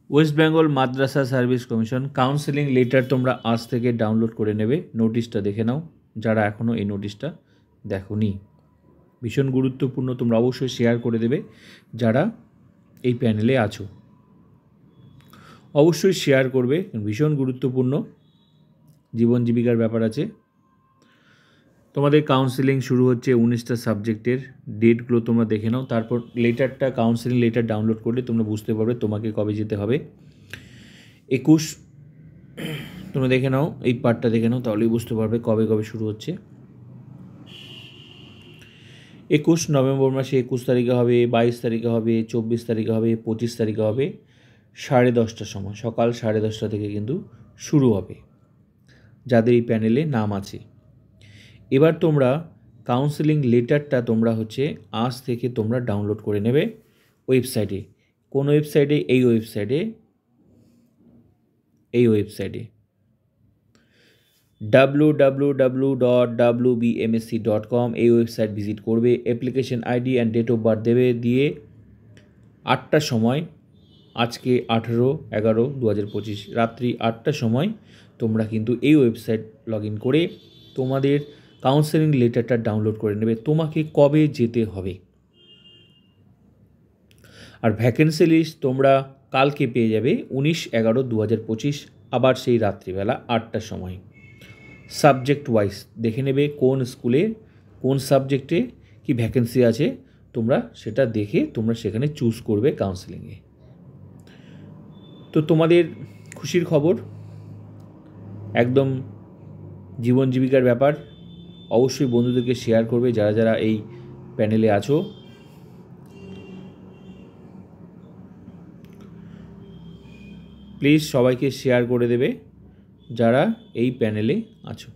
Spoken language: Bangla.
ওয়েস্ট বেঙ্গল মাদ্রাসা সার্ভিস কমিশন কাউন্সেলিং লেটার তোমরা আজ থেকে ডাউনলোড করে নেবে। নোটিশটা দেখে নাও যারা এখনও এই নোটিশটা দেখোনি। ভীষণ গুরুত্বপূর্ণ, তোমরা অবশ্যই শেয়ার করে দেবে যারা এই প্যানেলে আছো, অবশ্যই শেয়ার করবে, ভীষণ গুরুত্বপূর্ণ, জীবন জীবিকার ব্যাপার আছে। তোমাদের কাউন্সেলিং শুরু হচ্ছে 19টা সাবজেক্টের, ডেটগুলো তোমরা দেখে নাও। তারপর লেটারটা, কাউন্সেলিং লেটার ডাউনলোড করলে তোমরা বুঝতে পারবে তোমাকে কবে যেতে হবে। 21 তোমরা দেখে নাও, এই পার্টটা দেখে নাও, তাহলেই বুঝতে পারবে কবে কবে শুরু হচ্ছে। 21 নভেম্বর মাসে 21 তারিখে হবে, 22 তারিখে হবে, 24 তারিখে হবে, 25 তারিখে হবে, 10:30টার সময়, সকাল 10:30টা থেকে কিন্তু শুরু হবে যাদের এই প্যানেলে নাম আছে। এবার তোমরা কাউন্সেলিং লেটারটা তোমরা হচ্ছে আজ থেকে তোমরা ডাউনলোড করে নেবে ওয়েবসাইটে। কোন ওয়েবসাইটে? এই ওয়েবসাইটে www.wbmsc.com এই ওয়েবসাইট ভিজিট করবে, application ID and date of birth দেবে, দিয়ে 8টার সময়, আজকে 18/11/2025 রাত্রি 8টার সময় তোমরা কিন্তু এই ওয়েবসাইট লগ ইন করে তোমাদের কাউন্সেলিং লেটারটা ডাউনলোড করে নেবে। তোমাকে কবে যেতে হবে, আর ভ্যাকেন্সি লিস্ট তোমরা কালকে পেয়ে যাবে 19/11/2025, আবার সেই রাত্রিবেলা 8টার সময়। সাবজেক্ট ওয়াইজ দেখে নেবে কোন স্কুলে কোন সাবজেক্টে কি ভ্যাকেন্সি আছে, তোমরা সেটা দেখে তোমরা সেখানে চুজ করবে কাউন্সেলিংয়ে। তো তোমাদের খুশির খবর, একদম জীবন জীবিকার ব্যাপার, অবশ্যই বন্ধুদেরকে শেয়ার করবে যারা যারা এই প্যানেলে আছো। প্লিজ সবাইকে শেয়ার করে দেবে যারা এই প্যানেলে আছো।